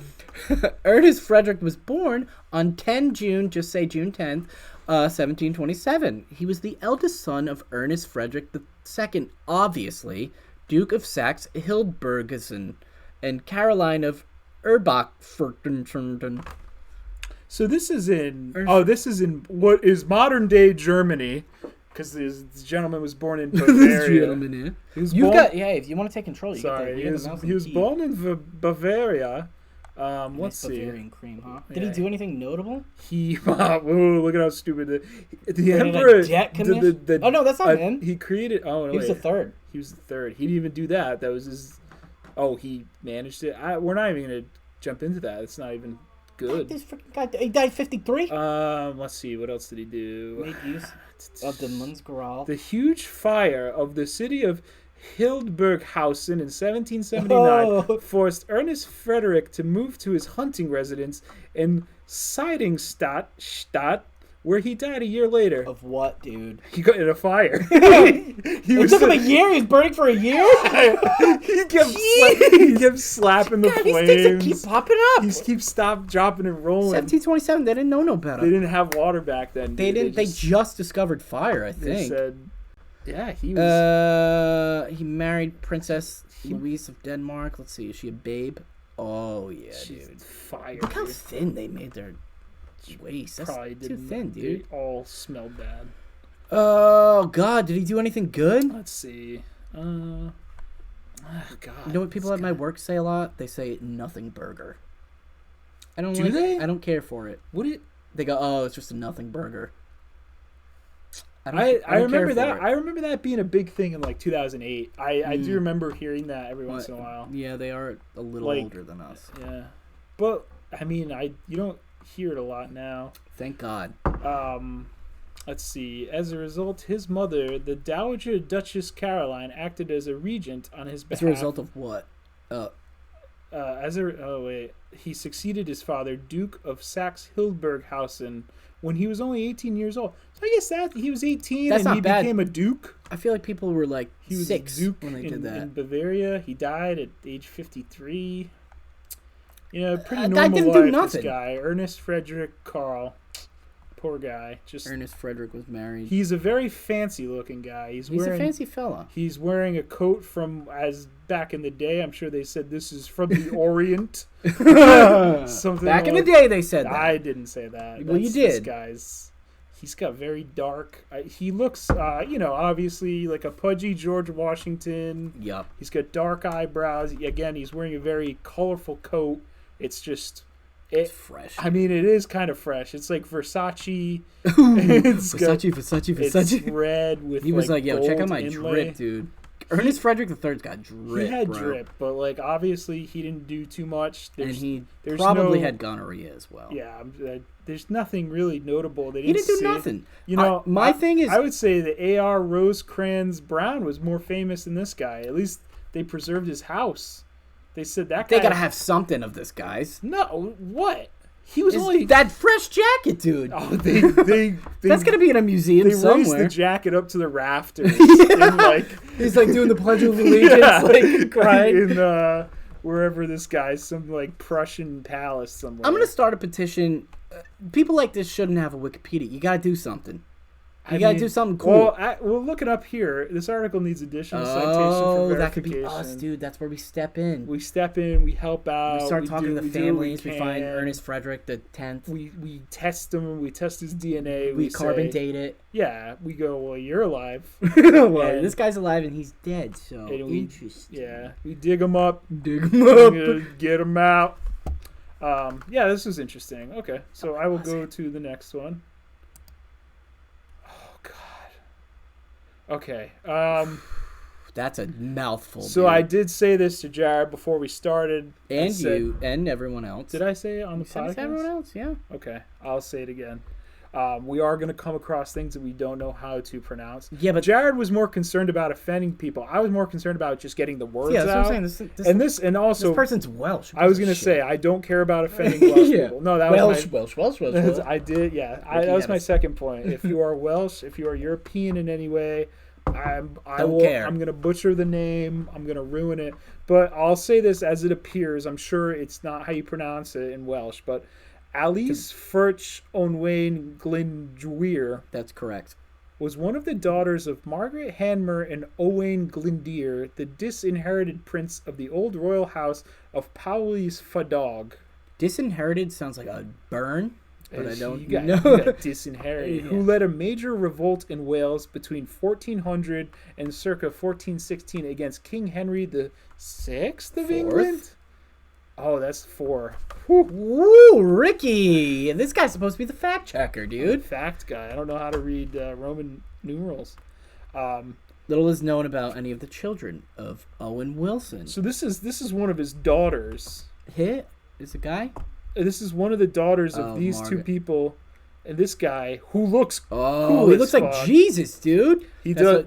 Ernest Frederick was born on 10 June, just say June 10th, 1727. He was the eldest son of Ernest Frederick II, obviously, Duke of Saxe-Hildburghausen, and Caroline of Erbach-Fürstenfelden. So this is in. This is in what is modern day Germany, because this gentleman was born in Bavaria. He was You've born- got, yeah, if you want to take control, you Sorry, get he was born in Bavaria. Let's see. Bavarian cream, huh? Did Yeah. he do anything notable? He whoa, look at how stupid the Created a emperor. debt commission? Oh, no, that's not him. He created. Oh no, He was the wait. third. He was the third. He didn't even do that. That was his. Oh, he managed it. We're not even gonna jump into that. It's not even good. This freaking guy, he died 53. Let's see. What else did he do? Made use of the Munzgeral. The huge fire of the city of Hildburghausen in 1779 Oh. forced Ernest Frederick to move to his hunting residence in Seidingstadt, where he died a year later. Of what, dude? He got in a fire. It took him a year. He was burning for a year. He kept slapping the God, flames. these things keep popping up. He keeps dropping and rolling. 1727. They didn't know no better. They didn't have water back then. They didn't. They just discovered fire. I They think. said, yeah, he was. He married Princess Louise of Denmark. Let's see. Is she a babe? Oh yeah, She's dude. fire. Look how dude. thin they made their waist. That's Probably too didn't. thin, dude. They all smelled bad. Oh God, did he do anything good? Let's see. God. You know what people this at my guy- work say a lot? They say nothing burger. I don't. Do like, they? I don't care for it. What it? They go, oh, it's just a nothing burger. I don't remember care that. for I it. remember that being a big thing in like 2008. I do remember hearing that every once in a while. Yeah, they are a little Like- older than us. Yeah, but I mean, you don't hear it a lot now. Thank God. Let's see. As a result, his mother, the Dowager Duchess Caroline, acted as a regent on his behalf. As a result of what? He succeeded his father, Duke of Saxe-Hildburghausen, when he was only 18 years old. So I guess that he was 18 That's and not he bad. became a duke. I feel like people were like He was 6 a duke when they in, did that. in Bavaria. He died at age 53. You know, pretty That normal didn't do life. nothing. This guy, Ernest Frederick Karl, poor guy. Just Ernest Frederick was married. he's a very fancy-looking guy. He's wearing a fancy fella. He's wearing a coat from as back in the day. I'm sure they said this is from the Orient. Something Back in the like- day, they said that. I didn't say that. Well, you This did. guy's. He's got very dark. He looks, obviously like a pudgy George Washington. Yup. He's got dark eyebrows. Again, he's wearing a very colorful coat. It's just. It's fresh. I mean, it is kind of fresh. It's like Versace. Versace. It's red with. He was like, yo, check out gold my inlay. drip, dude. Ernest Frederick III's got drip, He had bro. drip, but like obviously he didn't do too much. And he there's probably no- had gonorrhea as well. Yeah, there's nothing really notable. They He didn't do say- nothing. You know, my thing is... I would say that A.R. Rosecrans Brown was more famous than this guy. At least they preserved his house. They said that guy. They gotta have something of this, guys. No, what? He was Is only. that fresh jacket, dude. Oh, they That's gonna be in a museum They raised somewhere. the jacket up to the rafters. Yeah. And like He's like doing the Pledge of Allegiance, yeah, like crying. in wherever this guy's, some like Prussian palace somewhere. I'm gonna start a petition. People like this shouldn't have a Wikipedia. You gotta do something. You gotta do something cool. Well, look it up here. This article needs additional citation for verification. That could be us, dude. That's where we step in. We step in, we help out. We start talking to the we do what families. We find can. Ernest Frederick the 10th. We test him. We test his DNA. We carbon say, date it. Yeah, we go. Well, you're alive. Well, And- this guy's alive and he's dead. So And we- interesting. Yeah, we dig him up. Dig him up. Get him out. Yeah, this was interesting. Okay, so I will was go to the next one. Oh God. Okay. That's a mouthful. So dude. I did say this to Jared before we started. I and said- you and everyone else. Did I say it on the You said it to podcast? everyone else? Yeah. Okay, I'll say it again. We are going to come across things that we don't know how to pronounce. Yeah, but Jared was more concerned about offending people. I was more concerned about just getting the words yeah, that's out. what I'm saying. And also, this person's Welsh. I was going to say I don't care about offending Welsh Yeah. people. No, that Welsh, was Welsh. my. I did, yeah. Ricky That was had my a- second point. If you are Welsh, if you are European in any way, Don't care. I'm going to butcher the name. I'm going to ruin it. But I'll say this as it appears. I'm sure it's not how you pronounce it in Welsh, but Alice Furch Onwain Glyndwr That's correct. was one of the daughters of Margaret Hanmer and Owain Glyndwr, the disinherited prince of the old royal house of Powys Fadog. Disinherited sounds like a burn, but I He don't got, know. he got disinherited. Yeah. Who led a major revolt in Wales between 1400 and circa 1416 against King Henry the Sixth of Fourth? England? Oh, that's 4. Woo, Ricky! This guy's supposed to be the fact checker, dude. Fact guy. I don't know how to read Roman numerals. Little is known about any of the children of Owen Wilson. So this is one of his daughters. Hit is a guy. This is one of the daughters of Oh, these two Margaret. people, and this guy who looks Oh, cool he as looks like fuck. Jesus, dude. He That's does.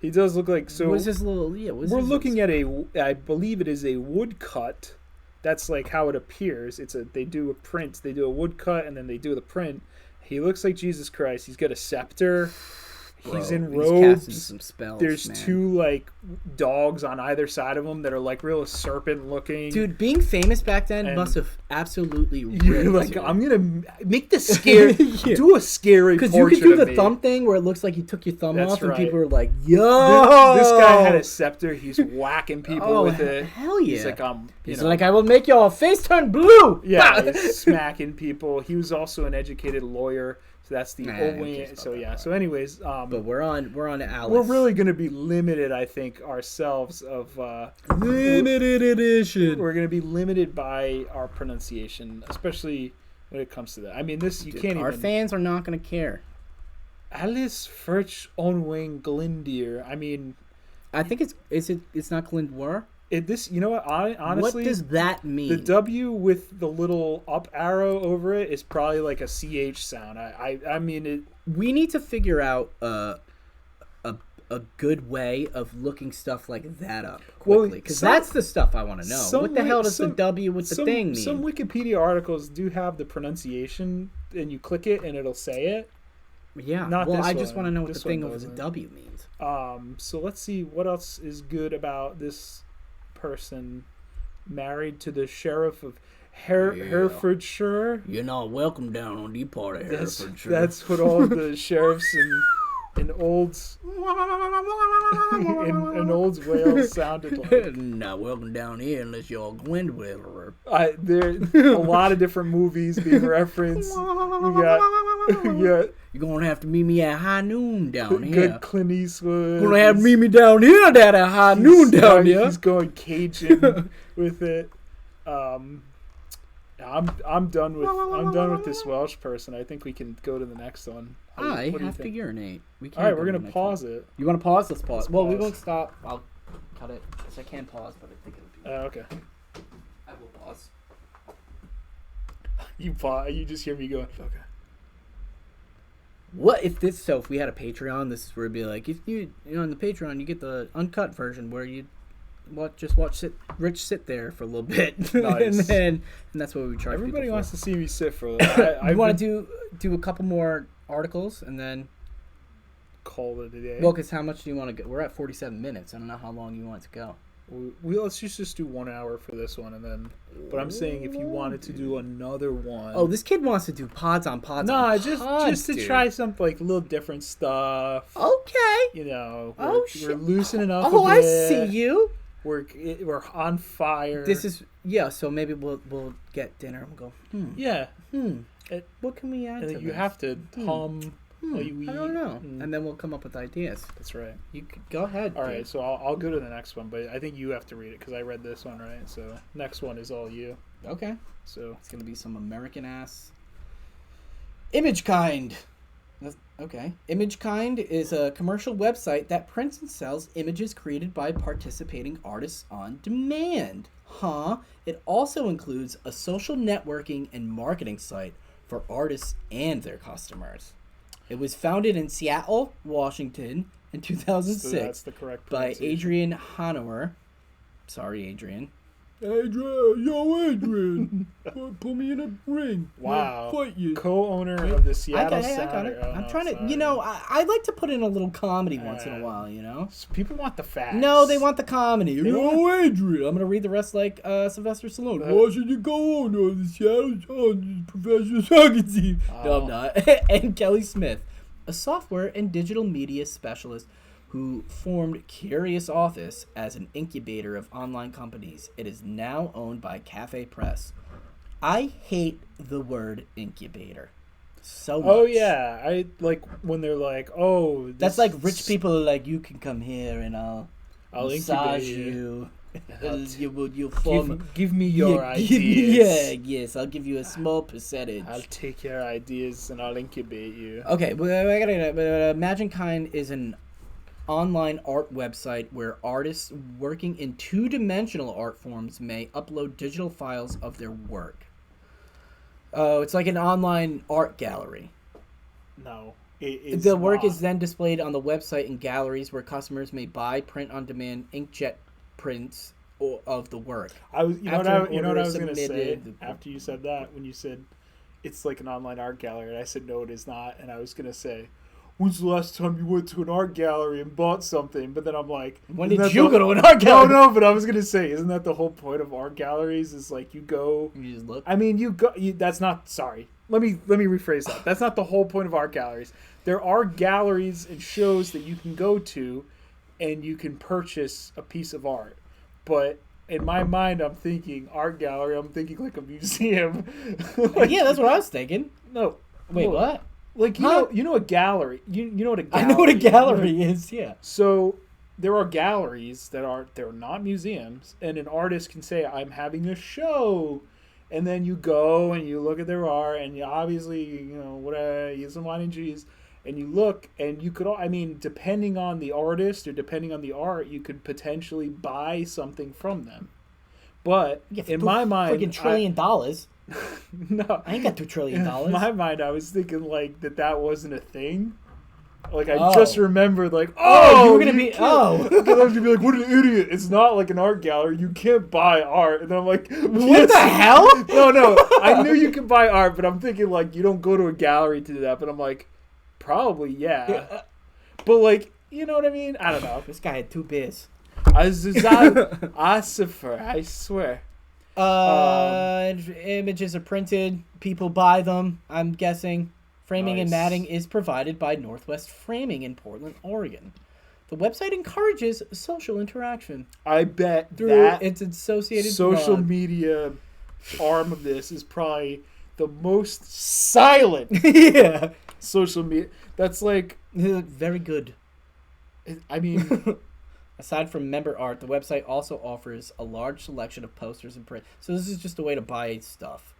He does look like so. What's this little? Yeah, We're looking at I believe it is a woodcut. That's like how it appears. They do a print. They do a woodcut and then they do the print. He looks like Jesus Christ. He's got a scepter. He's in robes. Casting some spells, There's man. 2 like dogs on either side of him that are like real serpent looking. Dude, being famous back then And must have absolutely You're ripped, like, dude. I'm gonna make the scary. Yeah. Do a scary. Because you could portrait do of the me. thumb thing where it looks like you took your thumb That's off, and right. people were like, "Yo!" This guy had a scepter. He's whacking people with it. Hell yeah! He's like, He's like, "I will make your face turn blue." Yeah, he's smacking people. He was also an educated lawyer, so that's the Nah, old who way. cares about So that yeah. part? So anyways, But we're on Alice. we're really gonna be limited, I think, ourselves of limited edition. we're gonna be limited by our pronunciation, especially when it comes to that. I mean, this you can't Our even. fans are not going to care. Alice Furch Onwing Glindir. I mean, I think it's not Glendower. this. You know what? Honestly, What does that mean? the W with the little up arrow over it is probably like a CH sound. I mean it. We need to figure out a good way of looking stuff like that up quickly, because that's the stuff I want to know. What the hell does the W with the thing mean? Some Wikipedia articles do have the pronunciation, and you click it and it'll say it. Yeah. Not well, this I just one. want to know what the This thing one over the doesn't. W means. So let's see what else is good about this person. Married to the sheriff of Herefordshire. You're not welcome down on the part of Herefordshire. That's what all the sheriffs in old Wales sounded like. Not welcome down here unless you're a Gwendolyn. There a lot of different movies being referenced. You got You're gonna have to meet me at high noon down here. good Clint Eastwood. You're gonna have to meet me down here at high noon down here. He's going Cajun with it. I'm done with this Welsh person. I think we can go to the next one. I What do you have to think? urinate. We can't All right, go we're to gonna the next pause one. it. You want to pause? Let's pause. Let's Well, we pause. won't stop. I'll cut it because I can pause, but I think it'll be. Okay. I will pause. You pause. You just hear me going. Okay. What if this? So if we had a Patreon, this is where it'd be like, if you know, on the Patreon, you get the uncut version where you watch Rich sit there for a little bit, Nice. and that's what we charge. Everybody people wants for. to see me sit for a little. You want to do a couple more articles and then. call it a day. Well, because how much do you want to go? We're at 47 minutes. I don't know how long you want it to go. Let's just do 1 hour for this one, and then. But I'm saying if you wanted to do another one. Oh, this kid wants to do pods on pods. no, on just pods, to dude. try some like a little different stuff. Okay. You know. Oh, We're shit. loosening up. Oh, a I bit. see you. We're on fire. This is So maybe we'll get dinner and we'll go. Yeah. What can we add? And to then you this? have to hum. While you eat. I don't know. And then we'll come up with ideas. That's right. You could go ahead. All dude. right, so I'll go to the next one, but I think you have to read it because I read this one, right? So next one is all you. Okay. So It's gonna be some American ass. ImageKind. Okay. ImageKind is a commercial website that prints and sells images created by participating artists on demand. Huh? It also includes a social networking and marketing site for artists and their customers. It was founded in Seattle, Washington in 2006 so that's the correct by pronunciation. Adrian Hanover. Sorry, Adrian. Adrian, put me in a ring. Wow. I'll fight you. Co-owner of the I Seattle got it. Sounder. Oh, I'm no, trying to, sorry. I like to put in a little comedy once in a Alright. while, you know? People want the facts. No, they want the comedy. Yo, Adrian. I'm going to read the rest like Sylvester Stallone. Why should you go on the Seattle professional soccer team? No, I'm not. And Kelly Smith, a software and digital media specialist who formed Curious Office as an incubator of online companies. It is now owned by Cafe Press. I hate the word incubator so much. Oh yeah, I like when they're like, oh, That's like rich people are like, you can come here and I'll massage incubate you. I'll You'll form give me your yeah, ideas. yes, I'll give you a small percentage. I'll take your ideas and I'll incubate you. Okay, well, ImagineKind is an online art website where artists working in two-dimensional art forms may upload digital files of their work. Oh, it's like an online art gallery. No. It's The work not. is then displayed on the website in galleries where customers may buy print-on-demand inkjet prints of the work. You know After what I an order was is gonna say submitted- after you said that, when you said it's like an online art gallery, and I said no, it is not, and I was gonna say, when's the last time you went to an art gallery and bought something? But then I'm like, When isn't did that you the- go to an art gallery? No, but I was gonna say, isn't that the whole point of art galleries? Is like you go. You just look. I mean, that's not. Sorry. Let me rephrase that. That's not the whole point of art galleries. There are galleries and shows that you can go to, and you can purchase a piece of art. But in my mind, I'm thinking art gallery. I'm thinking like a museum. Like, Yeah, that's what I was thinking. no. Wait, Well, what? Like you know a gallery. You know what a gallery. I know what a gallery is. Yeah. So there are galleries they're not museums, and an artist can say, I'm having a show, and then you go and you look at their art, and you obviously, whatever, you get some wine and cheese, and you look, and you could, I mean, depending on the artist or depending on the art, you could potentially buy something from them. But in my mind, freaking $1 trillion. no, I ain't got $2 trillion. in my mind, I was thinking like that wasn't a thing. Like I Oh. just remembered, like, You were gonna be can't- oh. I was gonna be like, what an idiot! It's not like an art gallery. You can't buy art. And then I'm like, What the hell? No. I knew you could buy art, but I'm thinking like you don't go to a gallery to do that. But I'm like, probably yeah. But like, you know what I mean? I don't know. This guy had 2 beers. I swear. Images are printed. People buy them. I'm guessing. Framing and Nice. matting is provided by Northwest Framing in Portland, Oregon. The website encourages social interaction I bet through that its associated social blog. media arm of this is probably the most silent Yeah, social media. That's like, very good. I mean, Aside from member art, the website also offers a large selection of posters and print. So this is just a way to buy stuff.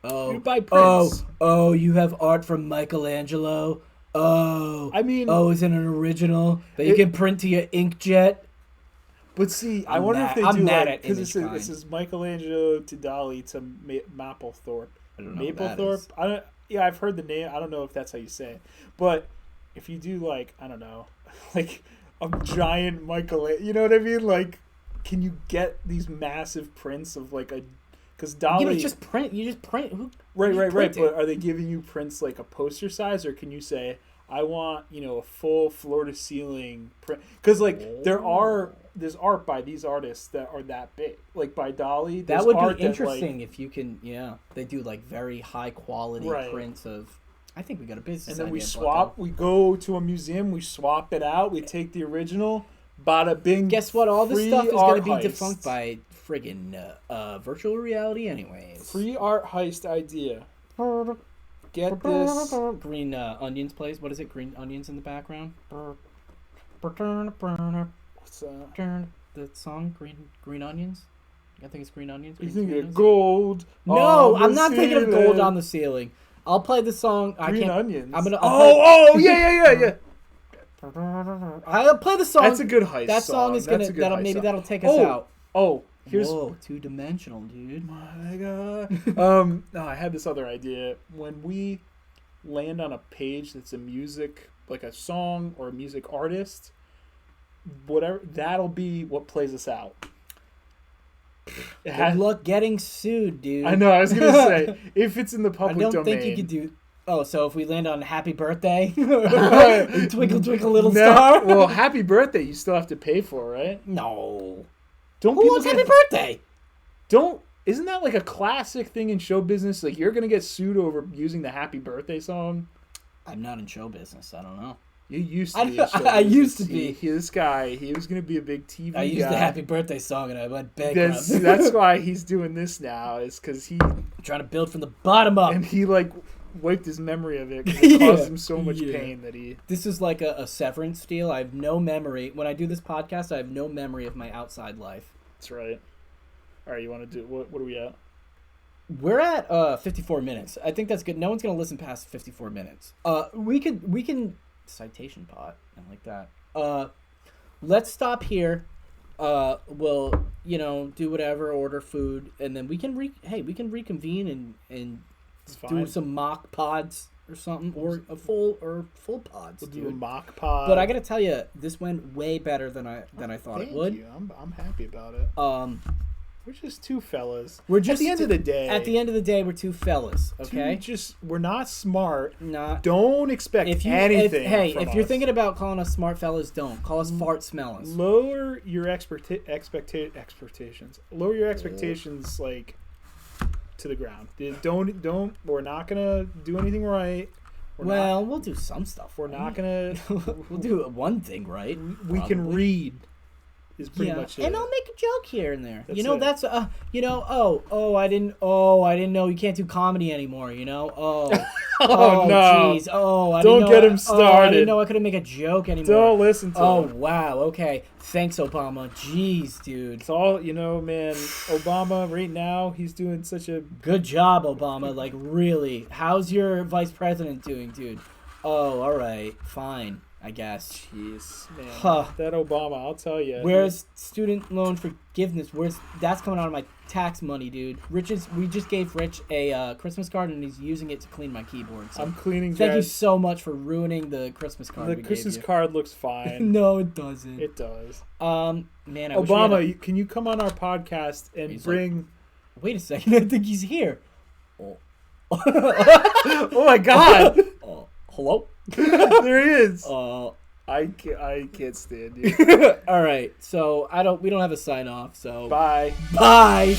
Oh, you buy prints. You have art from Michelangelo. I mean, Is it an original that you can print to your inkjet? but see, I I'm wonder mad- if they I'm do mad like at because Image it says Michelangelo to Dali to Mapplethorpe. I don't know what that Maplethorpe. is. I don't. Yeah, I've heard the name. I don't know if that's how you say it. But if you do like, I don't know, like a giant Michelangelo, you know what I mean? Like, can you get these massive prints of like a? Because Dali. Yeah, but it's just print. You just print. Right. print it. But are they giving you prints like a poster size, or can you say, I want, a full floor to ceiling print? Because like there's art by these artists that are that big. Like by Dali, there's That would art be interesting that, if you can. Yeah, they do like very high quality Right. prints of. I think we got a business. and then we idea, swap. Bucko. We go to a museum. We swap it out. We take the original. Bada bing. Guess what? All this free stuff is going to art be heist. defunct by friggin' virtual reality, anyways. Free art heist idea. Get this. Green onions plays. What is it? Green onions in the background. What's that? The song Green Onions. I think it's Green Onions. You Green think Onions? of gold? No, on the I'm not thinking of gold ceiling. on the ceiling. I'll play the song. I Green can't. onions. I'm gonna. Yeah. I'll play the song. That's a good heist. That song is That's gonna. a good heist song. That'll take us out. Oh, here's. Whoa, 2-dimensional, dude. My God. No, I had this other idea. When we land on a page that's a music, like a song or a music artist, whatever, that'll be what plays us out. Good luck getting sued, dude. I know. I was gonna say, if it's in the I public don't domain, think you could do. Oh, so if we land on Happy Birthday, Twinkle Twinkle Little Star. Well, Happy Birthday, you still have to pay for, right? No. Don't Who people wants get- Happy Birthday? Don't. Isn't that like a classic thing in show business? Like you're gonna get sued over using the Happy Birthday song. I'm not in show business. I don't know. You used to I be. know- in show I business. used to be. This guy, he was gonna be a big TV I used guy. the Happy Birthday song and I went bankrupt. That's why he's doing this now. Is because he Trying to build from the bottom up. and he like wiped his memory of it. 'Cause it Yeah. caused him so much Yeah. pain that he. This is like a severance deal. I have no memory. When I do this podcast, I have no memory of my outside life. That's right. All right, you want to do what? What are we at? We're at 54 minutes. I think that's good. No one's gonna listen past 54 minutes. We can citation pot. I like that. Let's stop here. We'll do whatever, order food, and then we can reconvene and It's do fine. some mock pods. or something, or a full pods, We'll dude. do a mock pod. But I gotta tell you, this went way better than I thought it Thank would. you. I'm happy about it. We're just two fellas. We're just at the end of the day. At the end of the day, we're two fellas. Okay. We're not smart. Not. Don't expect anything. If you're us. thinking about calling us smart fellas, don't call us fart smellers. Lower your expectations. Lower your expectations like to the ground. Don't. We're not gonna do anything right. We'll do some stuff. We're not gonna. We'll do one thing right. We can read. Is pretty much it. And I'll make a joke here and there. That's you know, it. that's I didn't know you can't do comedy anymore, you know? Oh no. Jeez. Oh, I Don't didn't know get him started. I didn't know I couldn't make a joke anymore. Don't listen to him. Oh, wow. Okay. Thanks, Obama. Jeez, dude. It's all, man, Obama right now, he's doing such a... Good job, Obama. Like, really. How's your vice president doing, dude? Oh, all right. Fine, I guess. Jeez, man. Huh. That Obama, I'll tell you. Where's student loan forgiveness? That's coming out of my tax money, dude. We just gave Rich a Christmas card, and he's using it to clean my keyboard. So I'm cleaning thank that. you so much for ruining the Christmas card. The Christmas card looks fine. No, it doesn't. It does. Man, I wish Obama, can you come on our podcast and bring... Wait a second, I think he's here. Oh, oh my God! Hello? There he is. I can't stand you. All right, so we don't have a sign off. So Bye. Bye.